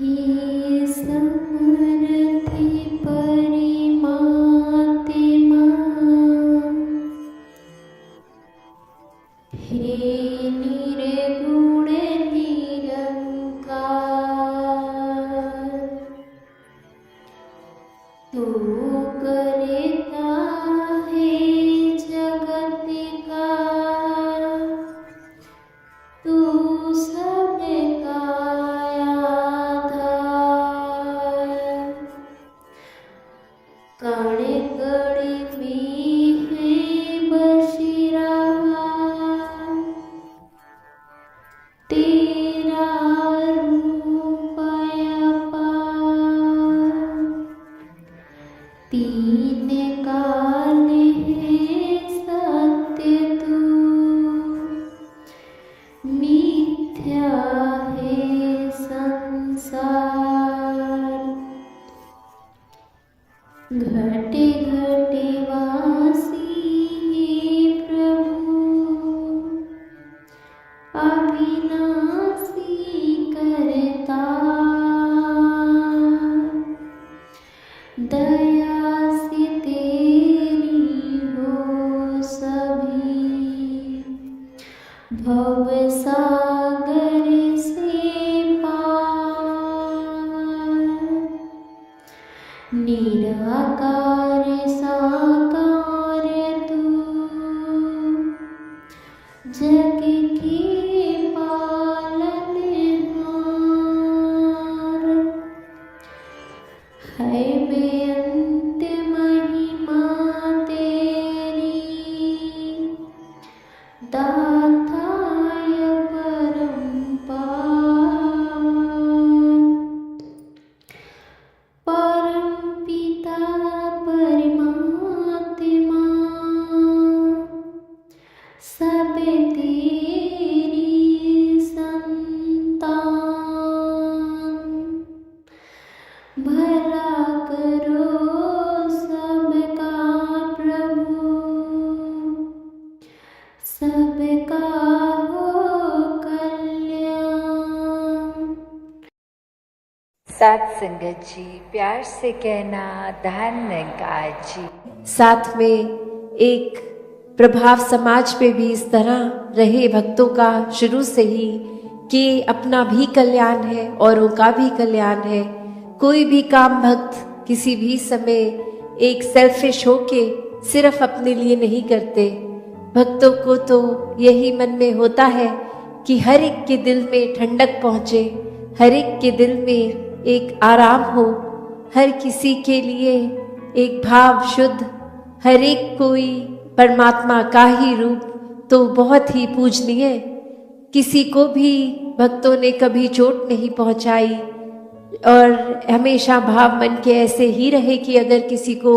हे समरथि परिमात्मा, हे निर्गुण निरंकार, तू करता है जगत का, तू सबका आधार। कण कण में है बसी रहा तेरा रूप अपार। तीन काल है सत्य तू, मिथ्या है संसार। घटे घटे वासी है प्रभु, अविनाशी करता। दया से तेरी हो सभी, भव सागर से पार। निराकार साकार तू, जग के पालनहार। है बेअंत महिमा तेरी, दाताय परम्पार। परमपिता परमात्मा, सब तेरी संतान। भला करो सबका प्रभु, सबका हो कल्याण। साथ संगत जी, प्यार से कहना धन्यवाद जी। साथ में एक प्रभाव समाज पे भी इस तरह रहे भक्तों का शुरू से ही कि अपना भी कल्याण है औरों का भी कल्याण है। कोई भी काम भक्त किसी भी समय एक सेल्फिश होके सिर्फ अपने लिए नहीं करते। भक्तों को तो यही मन में होता है कि हर एक के दिल में ठंडक पहुँचे, हर एक के दिल में एक आराम हो, हर किसी के लिए एक भाव शुद्ध, हर एक कोई परमात्मा का ही रूप तो बहुत ही पूजनीय। किसी को भी भक्तों ने कभी चोट नहीं पहुंचाई और हमेशा भाव मन के ऐसे ही रहे कि अगर किसी को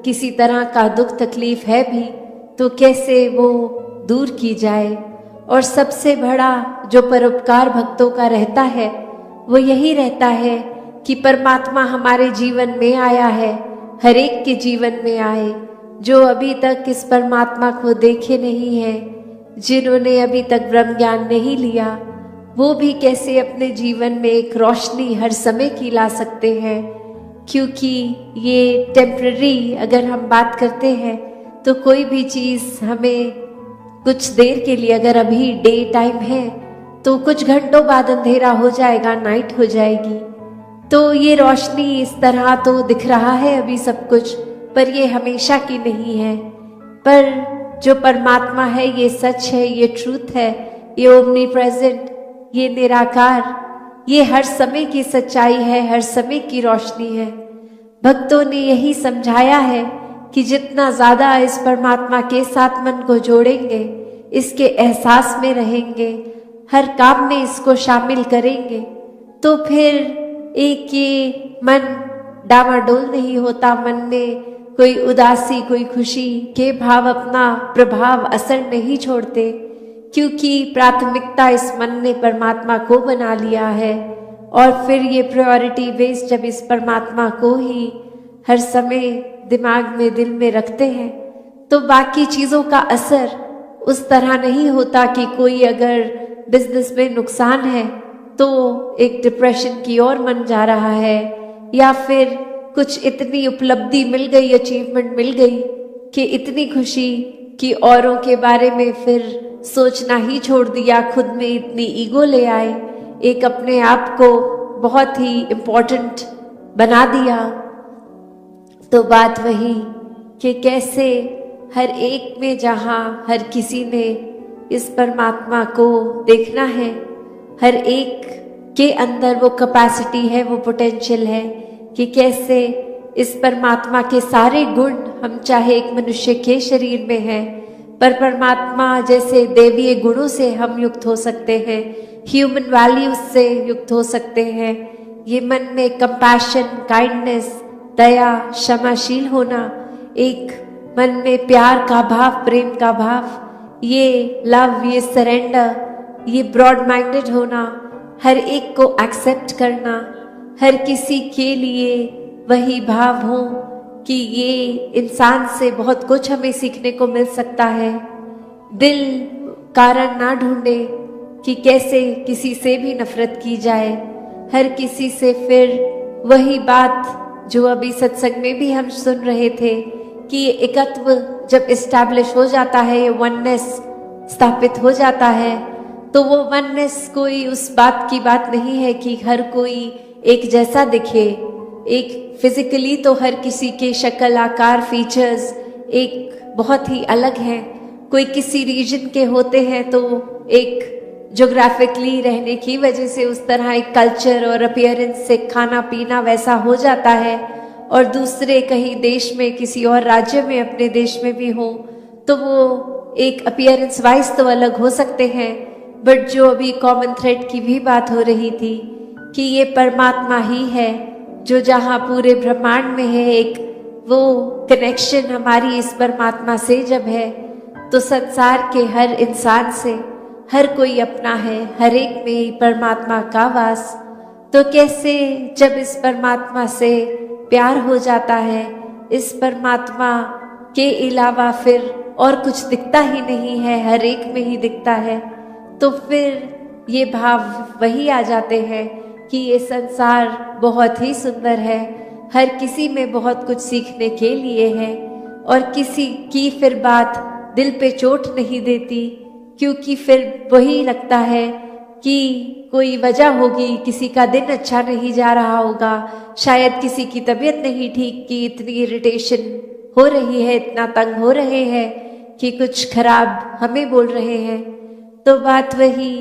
किसी तरह का दुख तकलीफ है भी तो कैसे वो दूर की जाए। और सबसे बड़ा जो परोपकार भक्तों का रहता है वो यही रहता है कि परमात्मा हमारे जीवन में आया है, हर एक के जीवन में आए। जो अभी तक इस परमात्मा को देखे नहीं हैं, जिन्होंने अभी तक ब्रह्म ज्ञान नहीं लिया, वो भी कैसे अपने जीवन में एक रोशनी हर समय की ला सकते हैं। क्योंकि ये टेम्पररी अगर हम बात करते हैं तो कोई भी चीज़ हमें कुछ देर के लिए, अगर अभी डे टाइम है तो कुछ घंटों बाद अंधेरा हो जाएगा, नाइट हो जाएगी। तो ये रोशनी इस तरह तो दिख रहा है अभी सब कुछ, पर ये हमेशा की नहीं है। पर जो परमात्मा है ये सच है, ये ट्रूथ है, ये ओमनी प्रेजेंट, ये निराकार, ये हर समय की सच्चाई है, हर समय की रोशनी है। भक्तों ने यही समझाया है कि जितना ज़्यादा इस परमात्मा के साथ मन को जोड़ेंगे, इसके एहसास में रहेंगे, हर काम में इसको शामिल करेंगे, तो फिर एक ये मन डामाडोल नहीं होता, मन में कोई उदासी कोई खुशी के भाव अपना प्रभाव असर नहीं छोड़ते। क्योंकि प्राथमिकता इस मन ने परमात्मा को बना लिया है और फिर ये प्रायोरिटी बेस जब इस परमात्मा को ही हर समय दिमाग में दिल में रखते हैं तो बाकी चीज़ों का असर उस तरह नहीं होता कि कोई अगर बिजनेस में नुकसान है तो एक डिप्रेशन की ओर मन जा रहा है, या फिर कुछ इतनी उपलब्धि मिल गई, अचीवमेंट मिल गई कि इतनी खुशी कि औरों के बारे में फिर सोचना ही छोड़ दिया, खुद में इतनी ईगो ले आए, एक अपने आप को बहुत ही इम्पोर्टेंट बना दिया। तो बात वही कि कैसे हर एक में जहाँ हर किसी ने इस परमात्मा को देखना है, हर एक के अंदर वो कैपेसिटी है, वो पोटेंशियल है कि कैसे इस परमात्मा के सारे गुण, हम चाहे एक मनुष्य के शरीर में हैं, पर परमात्मा जैसे देवीय गुणों से हम युक्त हो सकते हैं, ह्यूमन वैल्यूज से युक्त हो सकते हैं। ये मन में कंपैशन, काइंडनेस, दया, क्षमाशील होना, एक मन में प्यार का भाव, प्रेम का भाव, ये लव, ये सरेंडर, ये ब्रॉड माइंडेड होना, हर एक को एक्सेप्ट करना, हर किसी के लिए वही भाव हो कि ये इंसान से बहुत कुछ हमें सीखने को मिल सकता है। दिल कारण ना ढूंढे कि कैसे किसी से भी नफरत की जाए, हर किसी से फिर वही बात जो अभी सत्संग में भी हम सुन रहे थे कि ये एकत्व जब इस्टेब्लिश हो जाता है, ये वननेस स्थापित हो जाता है, तो वो वननेस कोई उस बात की बात नहीं है कि हर कोई एक जैसा दिखे। एक फिजिकली तो हर किसी के शक्ल, आकार, फीचर्स एक बहुत ही अलग हैं। कोई किसी रीजन के होते हैं तो एक ज्योग्राफिकली रहने की वजह से उस तरह एक कल्चर और अपीयरेंस से खाना पीना वैसा हो जाता है, और दूसरे कहीं देश में, किसी और राज्य में, अपने देश में भी हो तो वो एक अपीयरेंस वाइज तो अलग हो सकते हैं। बट जो अभी कॉमन थ्रेड की भी बात हो रही थी कि ये परमात्मा ही है जो जहाँ पूरे ब्रह्मांड में है, एक वो कनेक्शन हमारी इस परमात्मा से जब है तो संसार के हर इंसान से हर कोई अपना है, हर एक में ही परमात्मा का वास। तो कैसे जब इस परमात्मा से प्यार हो जाता है, इस परमात्मा के अलावा फिर और कुछ दिखता ही नहीं है, हर एक में ही दिखता है, तो फिर ये भाव वही आ जाते हैं कि ये संसार बहुत ही सुंदर है, हर किसी में बहुत कुछ सीखने के लिए है, और किसी की फिर बात दिल पे चोट नहीं देती, क्योंकि फिर वही लगता है कि कोई वजह होगी, किसी का दिन अच्छा नहीं जा रहा होगा, शायद किसी की तबीयत नहीं ठीक कि इतनी इरिटेशन हो रही है, इतना तंग हो रहे हैं कि कुछ खराब हमें बोल रहे हैं। तो बात वही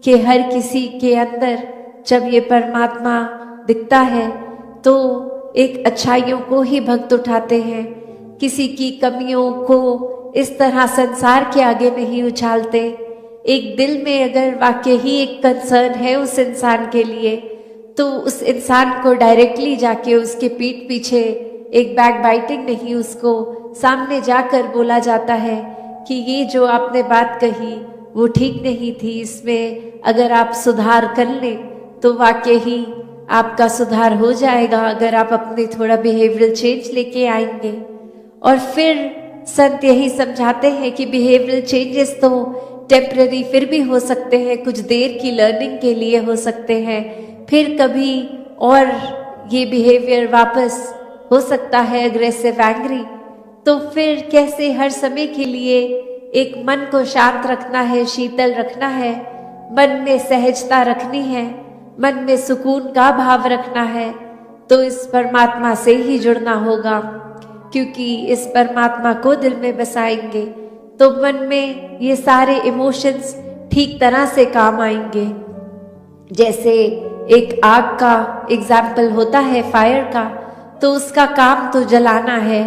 कि हर किसी के अंदर जब ये परमात्मा दिखता है तो एक अच्छाइयों को ही भक्त उठाते हैं, किसी की कमियों को इस तरह संसार के आगे नहीं उछालते। एक दिल में अगर वाकई ही एक कंसर्न है उस इंसान के लिए तो उस इंसान को डायरेक्टली जाके उसके पीठ पीछे एक बैक बाइटिंग नहीं, उसको सामने जाकर बोला जाता है कि ये जो आपने बात कही वो ठीक नहीं थी, इसमें अगर आप सुधार कर लें तो वाकई ही आपका सुधार हो जाएगा, अगर आप अपने थोड़ा बिहेवियरल चेंज लेके आएंगे। और फिर संत यही समझाते हैं कि बिहेवियरल चेंजेस तो टेम्पररी फिर भी हो सकते हैं, कुछ देर की लर्निंग के लिए हो सकते हैं, फिर कभी और ये बिहेवियर वापस हो सकता है अग्रेसिव, एंग्री। तो फिर कैसे हर समय के लिए एक मन को शांत रखना है, शीतल रखना है, मन में सहजता रखनी है, मन में सुकून का भाव रखना है, तो इस परमात्मा से ही जुड़ना होगा, क्योंकि इस परमात्मा को दिल में बसाएंगे तो मन में ये सारे इमोशंस ठीक तरह से काम आएंगे। जैसे एक आग का एग्जाम्पल होता है, फायर का, तो उसका काम तो जलाना है,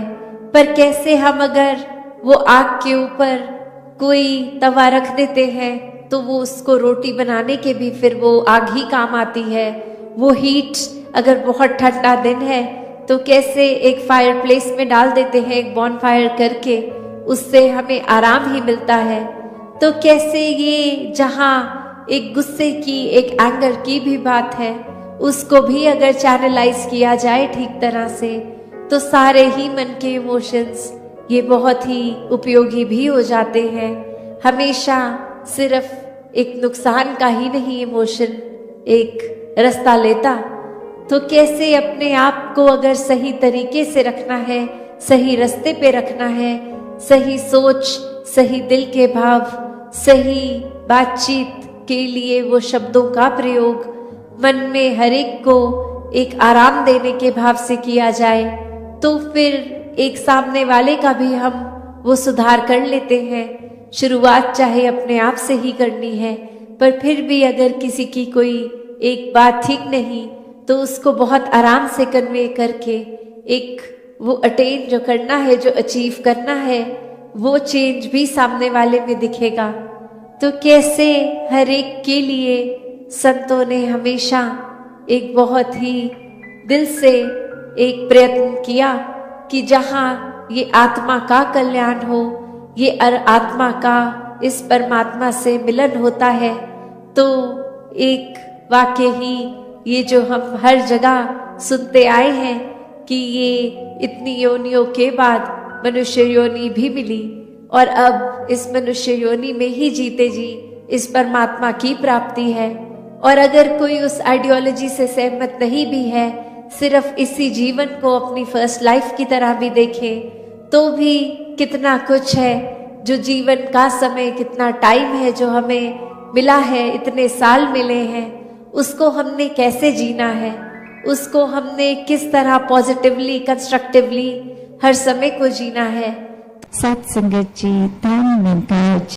पर कैसे हम अगर वो आग के ऊपर कोई तवा रख देते हैं तो वो उसको रोटी बनाने के भी फिर वो आग ही काम आती है। वो हीट अगर बहुत ठंडा दिन है तो कैसे एक फायर प्लेस में डाल देते हैं, एक बॉन फायर करके, उससे हमें आराम ही मिलता है। तो कैसे ये जहाँ एक गुस्से की, एक एंगर की भी बात है, उसको भी अगर चैनलाइज किया जाए ठीक तरह से तो सारे ही मन के इमोशंस ये बहुत ही उपयोगी भी हो जाते हैं। हमेशा सिर्फ एक नुकसान का ही नहीं इमोशन, एक रास्ता लेता, तो कैसे अपने आप को अगर सही तरीके से रखना है, सही रास्ते पे रखना है, सही सोच, सही दिल के भाव, सही बातचीत के लिए वो शब्दों का प्रयोग मन में हर एक को एक आराम देने के भाव से किया जाए, तो फिर एक सामने वाले का भी हम वो सुधार कर लेते हैं। शुरुआत चाहे अपने आप से ही करनी है, पर फिर भी अगर किसी की कोई एक बात ठीक नहीं तो उसको बहुत आराम से कन्वे करके एक वो अटेन जो करना है, जो अचीव करना है, वो चेंज भी सामने वाले में दिखेगा। तो कैसे हर एक के लिए संतों ने हमेशा एक बहुत ही दिल से एक प्रयत्न किया कि जहाँ ये आत्मा का कल्याण हो, ये आत्मा का इस परमात्मा से मिलन होता है, तो एक वाकई ही ये जो हम हर जगह सुनते आए हैं कि ये इतनी योनियों के बाद मनुष्य योनि भी मिली और अब इस मनुष्य योनि में ही जीते जी इस परमात्मा की प्राप्ति है। और अगर कोई उस आइडियोलॉजी से सहमत नहीं भी है, सिर्फ इसी जीवन को अपनी फर्स्ट लाइफ की तरह भी देखे, तो भी कितना कुछ है जो जीवन का समय, कितना टाइम है जो हमें मिला है, इतने साल मिले हैं, उसको हमने कैसे जीना है, उसको हमने किस तरह पॉजिटिवली, कंस्ट्रक्टिवली हर समय को जीना है। सत्संगत जी, धन निरंकार जी।